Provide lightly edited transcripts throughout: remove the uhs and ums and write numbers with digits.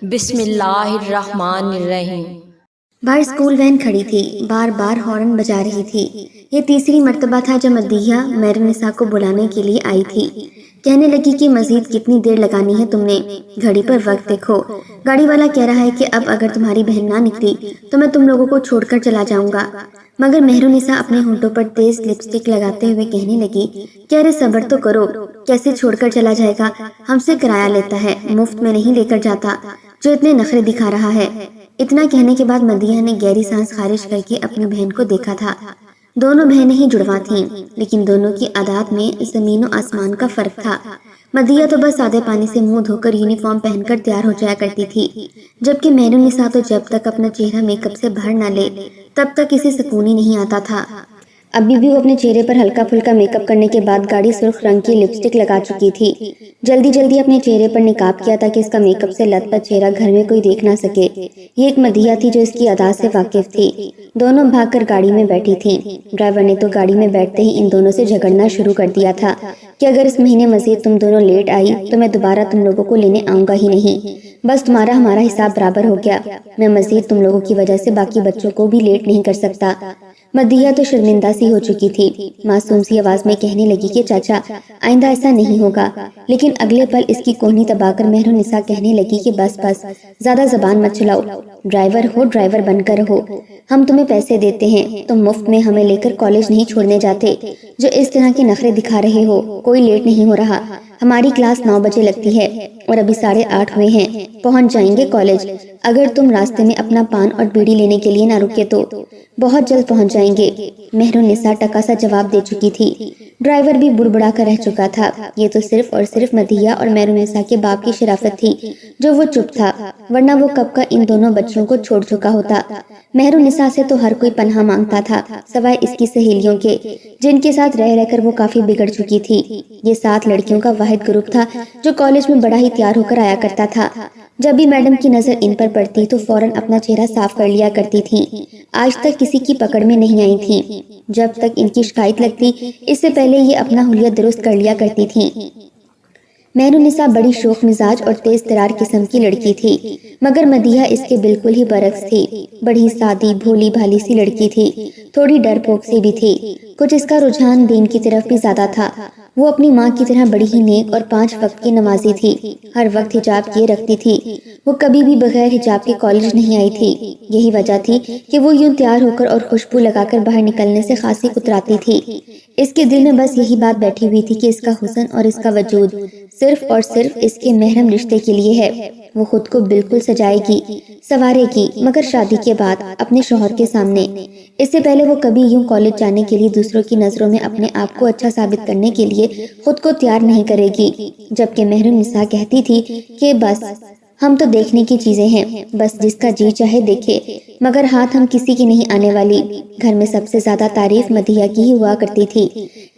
بسم اللہ الرحمن الرحیم۔ باہر اسکول وین کھڑی تھی، بار بار ہارن بجا رہی تھی۔ یہ تیسری مرتبہ تھا جب مدیحہ مہرالنساء کو بلانے کے لیے آئی تھی۔ کہنے لگی کہ مزید کتنی دیر لگانی ہے تم نے، گھڑی پر وقت دیکھو۔ گاڑی والا کہہ رہا ہے کہ اب اگر تمہاری بہن نہ نکلی تو میں تم لوگوں کو چھوڑ کر چلا جاؤں گا۔ مگر مہرالنساء اپنے ہونٹوں پر تیز لپسٹک لگاتے ہوئے کہنے لگی کہ ارے صبر تو کرو، کیسے چھوڑ کر چلا جائے گا؟ ہم سے کرایہ لیتا ہے، مفت میں نہیں لے کر جاتا، جو اتنے نخرے دکھا رہا ہے۔ اتنا کہنے کے بعد مدیحہ نے گہری سانس خارج کر کے اپنی بہن کو دیکھا تھا۔ دونوں بہنیں ہی جڑواں تھیں، لیکن دونوں کی عادات میں زمین و آسمان کا فرق تھا۔ مدیحہ تو بس سادے پانی سے منہ دھو کر یونیفارم پہن کر تیار ہو جایا کرتی تھی، جبکہ مہرالنساء تو جب تک اپنا چہرہ میک اپ سے بھر نہ لے تب تک اسے سکون ہی نہیں آتا تھا۔ ابھی بھی وہ اپنے چہرے پر ہلکا پھلکا میک اپ کرنے کے بعد گاڑی سرخ رنگ کی لپسٹک لگا چکی تھی۔ جلدی جلدی اپنے چہرے پر نقاب کیا تاکہ اس کا میک اپ سے لت پت چہرہ گھر میں کوئی دیکھ نہ سکے۔ یہ ایک مدیحہ تھی جو اس کی ادا سے واقف تھی۔ دونوں بھاگ کر گاڑی میں بیٹھی تھیں۔ ڈرائیور نے تو گاڑی میں بیٹھتے ہی ان دونوں سے جھگڑنا شروع کر دیا تھا کہ اگر اس مہینے مزید تم دونوں لیٹ آئی تو میں دوبارہ تم لوگوں کو لینے آؤں گا ہی نہیں۔ بس تمہارا ہمارا حساب برابر ہو گیا، میں مزید تم لوگوں کی وجہ سے باقی بچوں کو بھی لیٹ نہیں کر سکتا۔ مدیحہ تو شرمندہ سی ہو چکی تھی، معصوم سی آواز میں کہنے لگی کہ چاچا آئندہ ایسا نہیں ہوگا، لیکن اگلے پل اس کی کوہنی دبا کر مہرالنساء کہنے لگی کہ بس بس زیادہ زبان مت چلاؤ، ڈرائیور ہو ڈرائیور بن کر رہو، ہم تمہیں پیسے دیتے ہیں، تم مفت میں ہمیں لے کر کالج نہیں چھوڑنے جاتے، جو اس طرح کے نخرے دکھا رہے ہو۔ کوئی لیٹ نہیں ہو رہا، ہماری کلاس 9 بجے لگتی ہے اور ابھی 8:30 ہوئے ہیں، پہنچ جائیں گے کالج، اگر تم راستے میں اپنا پان اور بیڑی لینے کے لیے نہ رکے تو بہت جلد پہنچ جائیں گے۔ مہرالنساء ٹکا سا جواب دے چکی تھی۔ ڈرائیور بھی بڑبڑا کر رہ چکا تھا۔ یہ تو صرف اور صرف مدیحہ اور مہرالنساء کے باپ کی شرافت تھی جو وہ چپ تھا، ورنہ وہ کب کا ان دونوں بچوں کو چھوڑ چکا ہوتا۔ مہرالنساء سے تو ہر کوئی پناہ مانگتا تھا سوائے اس کی سہیلیوں کے، جن کے ساتھ رہ رہ کر وہ کافی بگڑ چکی تھی۔ یہ 7 لڑکیوں کا واحد گروپ تھا جو کالج میں بڑا ہی تیار ہو کر آیا کرتا تھا۔ جب بھی میڈم کی نظر ان پر پڑتی تو فوراً اپنا چہرہ صاف کر لیا کرتی تھیں۔ آج تک کسی کی پکڑ میں نہیں آئی تھیں۔ جب تک ان کی شکایت لگتی اس سے پہلے یہ اپنا حلیہ درست کر لیا کرتی تھیں۔ مہرالنساء بڑی شوخ مزاج اور تیز ترار قسم کی لڑکی تھی، مگر مدیحہ اس کے بالکل ہی برعکس تھی۔ بڑی سادی بھولی بھالی سی لڑکی تھی، تھوڑی ڈرپوک سی بھی تھی۔ کچھ اس کا رجحان دین کی طرف بھی زیادہ تھا۔ وہ اپنی ماں کی طرح بڑی ہی نیک اور 5 وقت کی نمازی تھی، ہر وقت حجاب کیے رکھتی تھی۔ وہ کبھی بھی بغیر حجاب کے کالج نہیں آئی تھی۔ یہی وجہ تھی کہ وہ یوں تیار ہو کر اور خوشبو لگا کر باہر نکلنے سے خاصی کتراتی تھی۔ اس کے دل میں بس یہی بات بیٹھی ہوئی تھی کہ اس کا حسن اور اس کا وجود صرف اور صرف اس کے محرم رشتے کے لیے ہے۔ وہ خود کو بالکل سجائے گی، سنوارے گی، مگر شادی کے بعد اپنے شوہر کے سامنے۔ اس سے پہلے وہ کبھی یوں کالج جانے کے لیے دوسروں کی نظروں میں اپنے آپ کو اچھا ثابت کرنے کے لیے خود کو تیار نہیں کرے گی، جبکہ مہرالنساء کہتی تھی کہ بس ہم تو دیکھنے کی چیزیں ہیں، بس جس کا جی چاہے دیکھے، مگر ہاتھ ہم کسی کی نہیں آنے والی۔ گھر میں سب سے زیادہ تعریف مدیحہ کی ہی ہوا کرتی تھی۔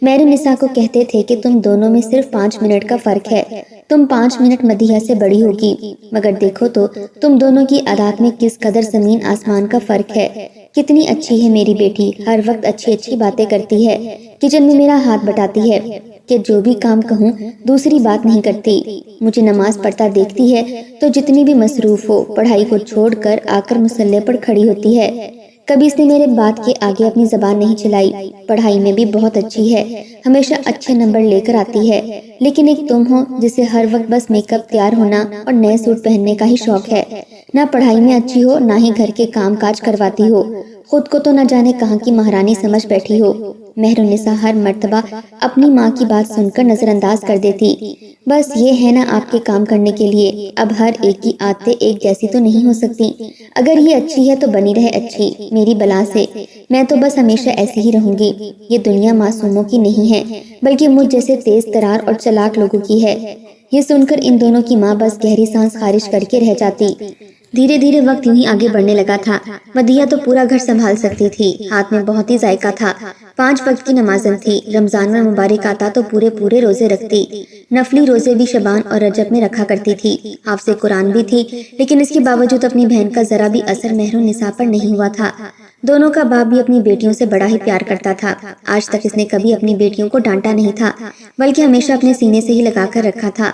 مہرالنساء کو کہتے تھے کہ تم دونوں میں صرف 5 منٹ کا فرق ہے، تم 5 منٹ مدیحہ سے بڑی ہوگی، مگر دیکھو تو تم دونوں کی عادات میں کس قدر زمین آسمان کا فرق ہے۔ کتنی اچھی ہے میری بیٹی، ہر وقت اچھی اچھی باتیں کرتی ہے، کچن میں میرا ہاتھ بٹاتی ہے کہ جو بھی کام کہوں دوسری بات نہیں کرتی، مجھے نماز پڑھتا دیکھتی ہے تو جتنی بھی مصروف ہو پڑھائی کو چھوڑ کر آ کر مصلے پر کھڑی ہوتی ہے۔ کبھی اس نے میرے بات کے آگے اپنی زبان نہیں چلائی، پڑھائی میں بھی بہت اچھی ہے، ہمیشہ اچھے نمبر لے کر آتی ہے، لیکن ایک تم ہو جسے ہر وقت بس میک اپ تیار ہونا اور نئے سوٹ پہننے کا ہی شوق ہے، نہ پڑھائی میں اچھی ہو نہ ہی گھر کے کام کاج کرواتی ہو، خود کو تو نہ جانے کہاں کی مہارانی سمجھ بیٹھی ہو۔ مہرالنساء ہر مرتبہ اپنی ماں کی بات سن کر نظر انداز کر دیتی۔ بس یہ ہے نا آپ کے کام کرنے کے لیے، اب ہر ایک کی عادتیں ایک جیسی تو نہیں ہو سکتی، اگر یہ اچھی ہے تو بنی رہے اچھی، میری بلا سے میں تو بس ہمیشہ ایسی ہی رہوں گی۔ یہ دنیا معصوموں کی نہیں ہے بلکہ مجھ جیسے تیز ترار اور چلاک لوگوں کی ہے۔ یہ سن کر ان دونوں کی ماں بس گہری سانس خارج کر کے رہ جاتی۔ دھیرے دھیرے وقت یوں ہی آگے بڑھنے لگا تھا۔ مدیحہ تو پورا گھر سنبھال سکتی تھی، ہاتھ میں بہت ہی ذائقہ تھا، 5 وقت کی نمازن تھی، رمضان میں مبارک آتا تو پورے روزے رکھتی، نفلی روزے بھی شعبان اور رجب میں رکھا کرتی تھی، حافظ قرآن بھی تھی، لیکن اس کے باوجود اپنی بہن کا ذرا بھی اثر مہرالنساء پر نہیں ہوا تھا۔ دونوں کا باپ بھی اپنی بیٹیوں سے بڑا ہی پیار کرتا تھا۔ آج تک اس نے کبھی اپنی بیٹیوں کو ڈانٹا نہیں تھا، بلکہ ہمیشہ اپنے سینے سے ہی لگا کر رکھا تھا۔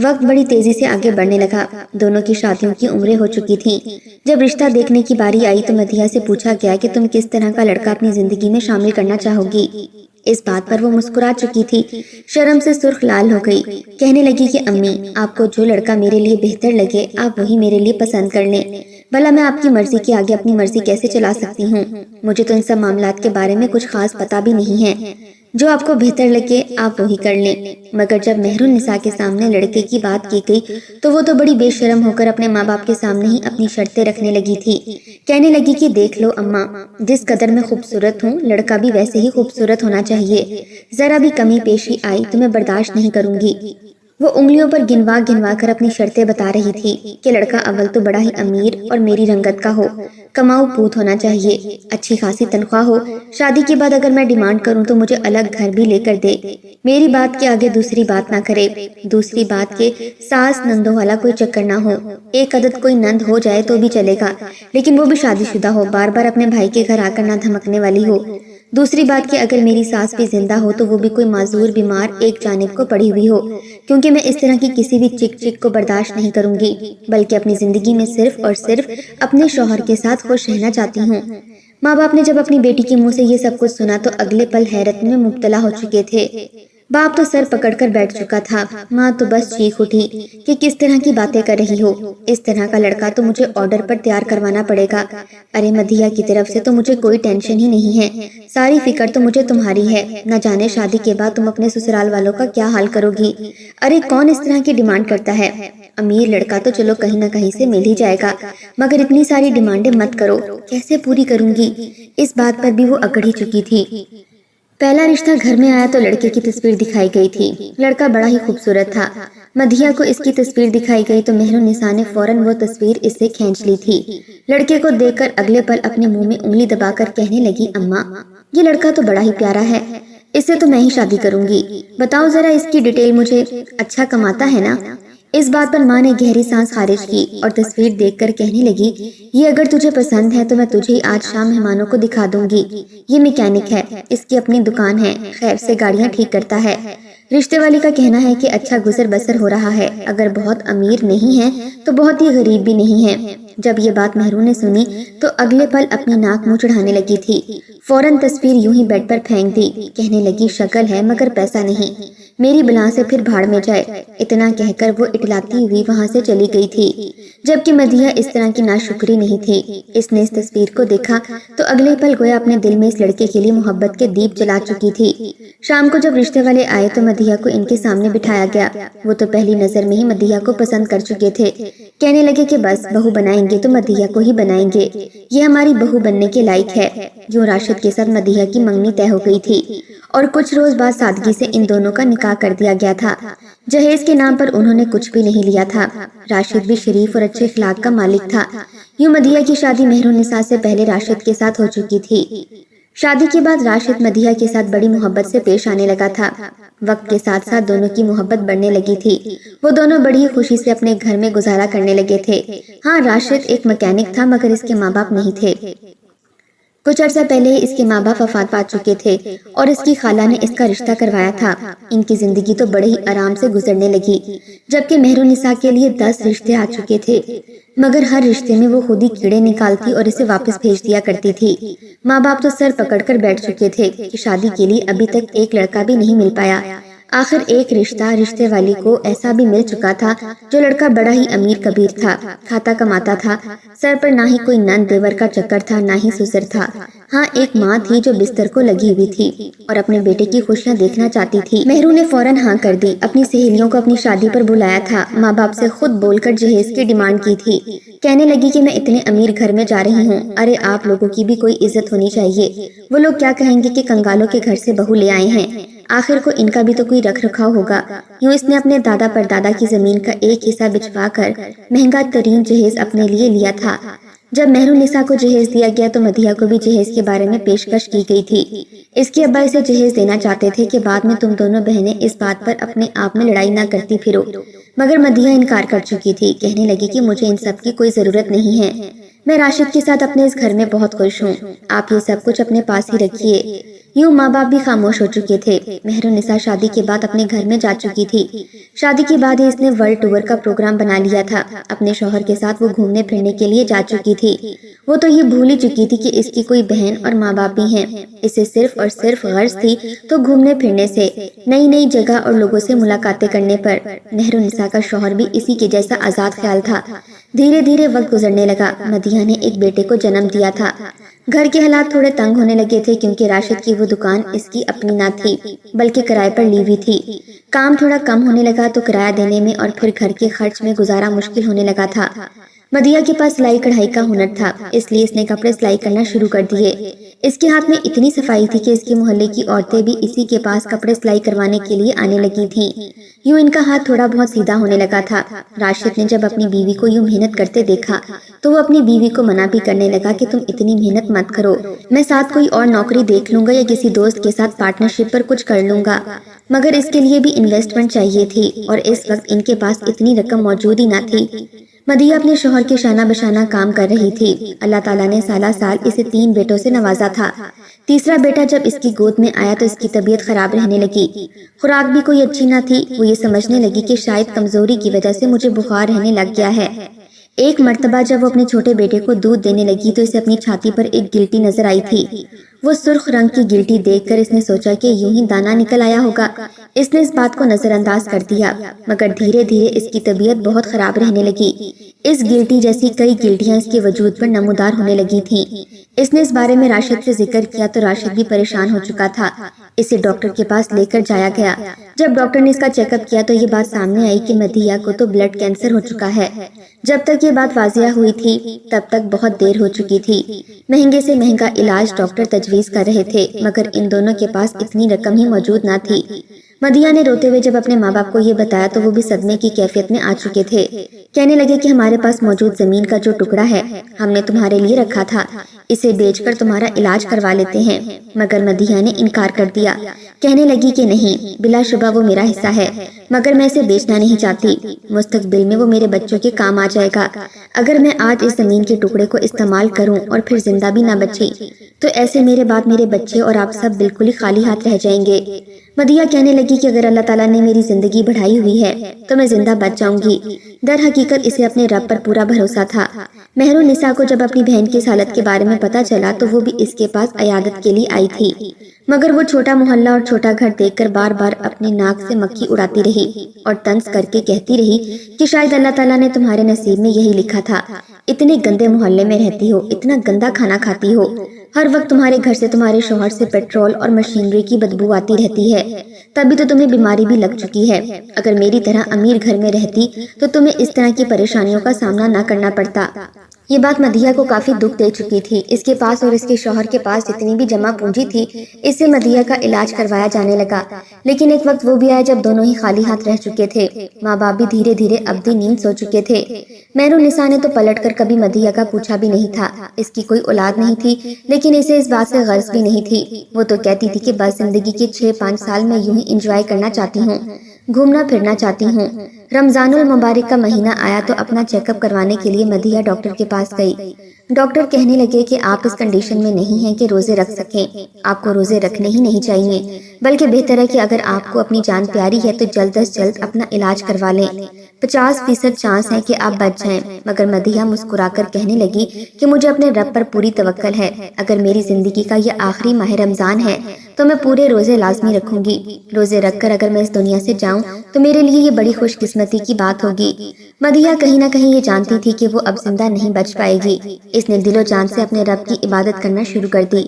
وقت بڑی تیزی سے آگے بڑھنے لگا، دونوں کی شادیوں کی عمریں ہو چکی تھیں۔ جب رشتہ دیکھنے کی باری آئی تو مدیحہ سے پوچھا گیا کہ تم کس طرح کا لڑکا اپنی زندگی میں شامل کرنا چاہو گی۔ اس بات پر وہ مسکرا چکی تھی، شرم سے سرخ لال ہو گئی۔ کہنے لگی کہ امی، آپ کو جو لڑکا میرے لیے بہتر لگے آپ وہی میرے لیے پسند کر لیں۔ بھلا میں آپ کی مرضی کے آگے اپنی مرضی کیسے چلا سکتی ہوں؟ مجھے تو ان سب معاملات کے بارے میں کچھ خاص پتہ بھی نہیں ہے۔ جو آپ کو بہتر لگے آپ وہی کر لیں۔ مگر جب مہر النساء کے سامنے لڑکے کی بات کی گئی تو وہ تو بڑی بے شرم ہو کر اپنے ماں باپ کے سامنے ہی اپنی شرطیں رکھنے لگی تھی۔ کہنے لگی کہ دیکھ لو اماں، جس قدر میں خوبصورت ہوں لڑکا بھی ویسے ہی خوبصورت ہونا چاہیے۔ ذرا بھی کمی پیشی آئی تو میں برداشت نہیں کروں گی۔ وہ انگلیوں پر گنوا گنوا کر اپنی شرطیں بتا رہی تھی کہ لڑکا اول تو بڑا ہی امیر اور میری رنگت کا ہو، کماؤ پوت ہونا چاہیے، اچھی خاصی تنخواہ ہو، شادی کے بعد اگر میں ڈیمانڈ کروں تو مجھے الگ گھر بھی لے کر دے، میری بات کے آگے دوسری بات نہ کرے، دوسری بات کے ساس نندوں والا کوئی چکر نہ ہو، ایک عدد کوئی نند ہو جائے تو بھی چلے گا لیکن وہ بھی شادی شدہ ہو، بار بار اپنے بھائی کے گھر آ کر نہ دھمکنے والی ہو۔ دوسری بات کہ اگر میری ساس بھی زندہ ہو تو وہ بھی کوئی معذور بیمار ایک جانب کو پڑی ہوئی ہو، کیونکہ میں اس طرح کی کسی بھی چک چک کو برداشت نہیں کروں گی، بلکہ اپنی زندگی میں صرف اور صرف اپنے شوہر کے ساتھ خوش رہنا چاہتی ہوں۔ ماں باپ نے جب اپنی بیٹی کے منہ سے یہ سب کچھ سنا تو اگلے پل حیرت میں مبتلا ہو چکے تھے۔ باپ تو سر پکڑ کر بیٹھ چکا تھا، ماں تو بس چیخ اٹھی کہ کس طرح کی باتیں کر رہی ہو، اس طرح کا لڑکا تو مجھے آرڈر پر تیار کروانا پڑے گا۔ ارے مدیحہ کی طرف سے تو مجھے کوئی ٹینشن ہی نہیں ہے، ساری فکر تو مجھے تمہاری ہے، نہ جانے شادی کے بعد تم اپنے سسرال والوں کا کیا حال کرو گی۔ ارے کون اس طرح کی ڈیمانڈ کرتا ہے؟ امیر لڑکا تو چلو کہیں نہ کہیں سے مل ہی جائے گا، مگر اتنی ساری ڈیمانڈیں مت کرو، کیسے پوری کروں گی؟ اس بات پر بھی وہ اکڑ ہی چکی تھی۔ پہلا رشتہ گھر میں آیا تو لڑکے کی تصویر دکھائی گئی تھی، لڑکا بڑا ہی خوبصورت تھا۔ مدیحہ کو اس کی تصویر دکھائی گئی تو مہر النساء نے فوراً وہ تصویر اس سے کھینچ لی تھی۔ لڑکے کو دیکھ کر اگلے پل اپنے منہ میں انگلی دبا کر کہنے لگی اماں، یہ لڑکا تو بڑا ہی پیارا ہے، اس سے تو میں ہی شادی کروں گی، بتاؤ ذرا اس کی ڈیٹیل مجھے، اچھا کماتا ہے نا؟ اس بات پر ماں نے گہری سانس خارج کی اور تصویر دیکھ کر کہنے لگی یہ اگر تجھے پسند ہے تو میں تجھے آج شام مہمانوں کو دکھا دوں گی، یہ میکینک ہے، اس کی اپنی دکان ہے، خیر سے گاڑیاں ٹھیک کرتا ہے، رشتے والی کا کہنا ہے کہ اچھا گزر بسر ہو رہا ہے، اگر بہت امیر نہیں ہے تو بہت ہی غریب بھی نہیں ہے۔ جب یہ بات مہروں نے سنی تو اگلے پل اپنی ناک منہ چڑھانے لگی تھی، فوراً تصویر یوں ہی بیڈ پر پھینک دی، کہنے لگی شکل ہے مگر پیسہ نہیں، میری بلا سے پھر بھاڑ میں جائے۔ اتنا کہہ کر وہ اٹلاتی ہوئی وہاں سے چلی گئی تھی، جبکہ مدیحہ اس طرح کی ناشکری نہیں تھی۔ اس نے اس تصویر کو دیکھا تو اگلے پل گویا اپنے دل میں اس لڑکے کے لیے محبت کے دیپ جلا چکی تھی۔ شام کو جب رشتے والے آئے تو مدیحہ کو ان کے سامنے بٹھایا گیا، وہ تو پہلی نظر میں ہی مدیحہ کو پسند کر چکے تھے، کہنے لگے کہ بس بہو بنائیں گے تو مدیحہ کو ہی بنائیں گے، یہ ہماری بہو بننے کے لائق ہے۔ یوں راشد کے ساتھ مدیحہ کی منگنی طے ہو گئی تھی اور کچھ روز بعد سادگی سے ان دونوں کا نکاح کر دیا گیا تھا۔ جہیز کے نام پر انہوں نے کچھ بھی نہیں لیا تھا، راشد بھی شریف اور اچھے اخلاق کا مالک تھا۔ یوں مدیحہ کی شادی مہر النساء سے پہلے راشد کے ساتھ ہو چکی تھی۔ شادی کے بعد راشد مدیحہ کے ساتھ بڑی محبت سے پیش آنے لگا تھا، وقت کے ساتھ ساتھ دونوں کی محبت بڑھنے لگی تھی، وہ دونوں بڑی خوشی سے اپنے گھر میں گزارا کرنے لگے تھے۔ ہاں راشد ایک مکینک تھا مگر اس کے ماں باپ نہیں تھے، کچھ عرصہ پہلے اس کے ماں باپ وفات پا چکے تھے اور اس کی خالہ نے اس کا رشتہ کروایا تھا۔ ان کی زندگی تو بڑے ہی آرام سے گزرنے لگی، جبکہ مہر النساء کے لیے 10 رشتے آ چکے تھے، مگر ہر رشتے میں وہ خود ہی کیڑے نکالتی اور اسے واپس بھیج دیا کرتی تھی۔ ماں باپ تو سر پکڑ کر بیٹھ چکے تھے کہ شادی کے لیے ابھی تک ایک لڑکا بھی نہیں مل پایا۔ آخر ایک رشتے والی کو ایسا بھی مل چکا تھا جو لڑکا بڑا ہی امیر کبیر تھا، کھاتا کماتا تھا، سر پر نہ ہی کوئی نند دیور کا چکر تھا نہ ہی سسر تھا۔ ہاں ایک ماں تھی جو بستر کو لگی ہوئی تھی اور اپنے بیٹے کی خوشیاں دیکھنا چاہتی تھی۔ مہروں نے فوراً ہاں کر دی، اپنی سہیلیوں کو اپنی شادی پر بلایا تھا، ماں باپ سے خود بول کر جہیز کی ڈیمانڈ کی تھی، کہنے لگی کہ میں اتنے امیر گھر میں جا رہی ہوں، ارے آپ لوگوں کی بھی کوئی عزت ہونی چاہیے، وہ لوگ کیا کہیں گے کہ کنگالوں کے گھر سے بہو لے آئے ہیں، آخر کو ان کا بھی تو کوئی رکھ رکھاؤ ہوگا۔ یوں اس نے اپنے دادا پر دادا کی زمین کا ایک حصہ بچوا کر مہنگا ترین جہیز اپنے لیے لیا تھا۔ جب مہر النساء کو جہیز دیا گیا تو مدیحہ کو بھی جہیز کے بارے میں پیشکش کی گئی تھی۔ اس کے ابا اسے جہیز دینا چاہتے تھے کہ بعد میں تم دونوں بہنیں اس بات پر اپنے آپ میں لڑائی نہ کرتی پھرو، مگر مدیحہ انکار کر چکی تھی، کہنے لگی کہ مجھے ان سب کی کوئی ضرورت نہیں ہے، میں راشد کے ساتھ اپنے اس گھر میں بہت خوش ہوں، آپ یہ سب کچھ اپنے پاس ہی رکھیے۔ یوں ماں باپ بھی خاموش ہو چکے تھے۔ مہرالنساء شادی کے بعد اپنے گھر میں جا چکی تھی۔ شادی کے بعد ہی اس نے ورلڈ ٹور کا پروگرام بنا لیا تھا۔ اپنے شوہر کے ساتھ وہ گھومنے پھرنے کے لیے جا چکی تھی۔ وہ تو یہ بھول ہی چکی تھی کہ اس کی کوئی بہن اور ماں باپ بھی ہیں۔ اسے صرف اور صرف غرض تھی تو گھومنے پھرنے سے، نئی نئی جگہ اور لوگوں سے ملاقاتیں کرنے پر۔ مہرالنساء کا شوہر بھی اسی کے جیسا آزاد خیال تھا۔ دھیرے دھیرے وقت گزرنے لگا۔ مدیحہ نے ایک بیٹے کو جنم دیا تھا۔ گھر کے حالات تھوڑے تنگ ہونے لگے تھے کیونکہ راشد کی وہ دکان اس کی اپنی نہ تھی بلکہ کرائے پر لی ہوئی تھی۔ کام تھوڑا کم ہونے لگا تو کرایہ دینے میں اور پھر گھر کے خرچ میں گزارا مشکل ہونے لگا تھا۔ مدیحہ کے پاس سلائی کڑھائی کا ہنر تھا، اس لیے اس نے کپڑے سلائی کرنا شروع کر دیے۔ اس کے ہاتھ میں اتنی صفائی تھی کہ اس کے محلے کی عورتیں بھی اسی کے پاس کپڑے سلائی کروانے کے لیے آنے لگی تھیں۔ یوں ان کا ہاتھ تھوڑا بہت سیدھا ہونے لگا تھا۔ راشد نے جب اپنی بیوی کو یوں محنت کرتے دیکھا تو وہ اپنی بیوی کو منع بھی کرنے لگا کہ تم اتنی محنت مت کرو، میں ساتھ کوئی اور نوکری دیکھ لوں گا یا کسی دوست کے ساتھ پارٹنرشپ پر کچھ کر لوں گا۔ مگر اس کے لیے بھی انویسٹمنٹ چاہیے تھی اور اس وقت ان کے پاس اتنی رقم موجود ہی نہ تھی۔ مدیحہ اپنے شوہر کے شانہ بشانہ کام کر رہی تھی۔ اللہ تعالیٰ نے سالہ سال اسے 3 بیٹوں سے نوازا تھا۔ تیسرا بیٹا جب اس کی گود میں آیا تو اس کی طبیعت خراب رہنے لگی۔ خوراک بھی کوئی اچھی نہ تھی۔ وہ یہ سمجھنے لگی کہ شاید کمزوری کی وجہ سے مجھے بخار رہنے لگ گیا ہے۔ ایک مرتبہ جب وہ اپنے چھوٹے بیٹے کو دودھ دینے لگی تو اسے اپنی چھاتی پر ایک گلٹی نظر آئی تھی۔ وہ سرخ رنگ کی گلٹی دیکھ کر اس نے سوچا کہ یوں ہی دانہ نکل آیا ہوگا۔ اس نے اس بات کو نظر انداز کر دیا، مگر دھیرے دھیرے اس کی طبیعت بہت خراب رہنے لگی۔ اس گلٹی جیسی کئی گلٹیاں اس کے وجود پر نمودار ہونے لگی تھیں۔ اس نے اس بارے میں راشد سے ذکر کیا تو راشد بھی پریشان ہو چکا تھا۔ اسے ڈاکٹر کے پاس لے کر جایا گیا۔ جب ڈاکٹر نے اس کا چیک اپ کیا تو یہ بات سامنے آئی کہ مدیحہ کو تو بلڈ کینسر ہو چکا ہے۔ جب تک یہ بات واضح ہوئی تھی تب تک بہت دیر ہو چکی تھی۔ مہنگے سے مہنگا علاج ڈاکٹر تجویز کر رہے تھے مگر ان دونوں کے پاس اتنی رقم ہی موجود نہ تھی۔ مدیحہ نے روتے ہوئے جب اپنے ماں باپ کو یہ بتایا تو وہ بھی صدمے کی کیفیت میں آ چکے تھے۔ کہنے لگے کہ ہمارے پاس موجود زمین کا جو ٹکڑا ہے ہم نے تمہارے لیے رکھا تھا، اسے بیچ کر تمہارا علاج کروا لیتے ہیں۔ مگر مدیحہ نے انکار کر دیا۔ کہنے لگی کہ نہیں، بلا شبہ وہ میرا حصہ ہے مگر میں اسے بیچنا نہیں چاہتی۔ مستقبل میں وہ میرے بچوں کے کام آ جائے گا۔ اگر میں آج اس زمین کے ٹکڑے کو استعمال کروں اور پھر زندہ بھی نہ بچی تو ایسے میرے بعد میرے بچے اور آپ سب بالکل ہی خالی ہاتھ رہ جائیں گے۔ مدیحہ کہنے لگی کہ اگر اللہ تعالیٰ نے میری زندگی بڑھائی ہوئی ہے تو میں زندہ بچ جاؤں گی۔ در حقیقت اسے اپنے رب پر پورا بھروسہ تھا۔ مہرالنساء کو جب اپنی بہن کی اس حالت کے بارے میں پتہ چلا تو وہ بھی اس کے پاس عیادت کے لیے آئی تھی، مگر وہ چھوٹا محلہ اور چھوٹا گھر دیکھ کر بار بار اپنی ناک سے مکھی اڑاتی رہی اور طنز کر کے کہتی رہی کہ شاید اللہ تعالیٰ نے تمہارے نصیب میں یہی لکھا تھا۔ اتنے گندے محلے میں رہتی ہو، اتنا گندا کھانا کھاتی ہو، ہر وقت تمہارے گھر سے تمہارے شوہر سے پیٹرول اور مشینری کی بدبو آتی رہتی ہے، تبھی تو تمہیں بیماری بھی لگ چکی ہے۔ اگر میری طرح امیر گھر میں رہتی تو تمہیں اس طرح کی پریشانیوں کا سامنا نہ کرنا پڑتا۔ یہ بات مدیحہ کو کافی دکھ دے چکی تھی۔ اس کے پاس اور اس کے شوہر کے پاس جتنی بھی جمع پونجی تھی اس سے مدیحہ کا علاج کروایا جانے لگا، لیکن ایک وقت وہ بھی آیا جب دونوں ہی خالی ہاتھ رہ چکے تھے۔ ماں باپ بھی دھیرے دھیرے ابدی نیند سو چکے تھے۔ مہرالنساء نے تو پلٹ کر کبھی مدیحہ کا پوچھا بھی نہیں تھا۔ اس کی کوئی اولاد نہیں تھی لیکن اسے اس بات سے غرض بھی نہیں تھی۔ وہ تو کہتی تھی کہ بس زندگی کے 6-5 سال میں یوں ہی انجوائے کرنا چاہتی ہوں، گھومنا پھرنا چاہتی ہوں۔ رمضان المبارک کا مہینہ آیا تو اپنا چیک اپ کروانے کے لیے مدیحہ ڈاکٹر کے پاس گئی۔ ڈاکٹر کہنے لگے کہ آپ اس کنڈیشن میں نہیں ہیں کہ روزے رکھ سکیں، آپ کو روزے رکھنے ہی نہیں چاہیے، بلکہ بہتر ہے کہ اگر آپ کو اپنی جان پیاری ہے تو جلد از جلد اپنا علاج کروا لیں، 50% چانس ہے کہ آپ بچ جائیں۔ مگر مدیحہ مسکرا کر کہنے لگی کہ مجھے اپنے رب پر پوری توکل ہے، اگر میری زندگی کا یہ آخری ماہ رمضان ہے تو میں پورے روزے لازمی رکھوں گی۔ روزے رکھ کر اگر میں اس دنیا سے جاؤں تو میرے لیے یہ بڑی خوش قسمتی کی بات ہوگی۔ مدیحہ کہیں نہ کہیں یہ جانتی تھی کہ وہ اب زندہ نہیں بچ پائے گی۔ اس نے دل و جان سے اپنے رب کی عبادت کرنا شروع کر دی،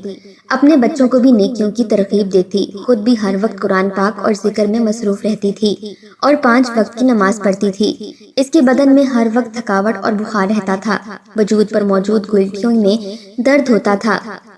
اپنے بچوں کو بھی نیکیوں کی ترغیب دیتی، خود بھی ہر وقت قرآن پاک اور ذکر میں مصروف رہتی تھی اور 5 وقت کی نماز پڑھتی تھی۔ اس کے بدن میں ہر وقت تھکاوٹ اور بخار رہتا تھا، وجود پر موجود گلٹیوں میں درد ہوتا تھا،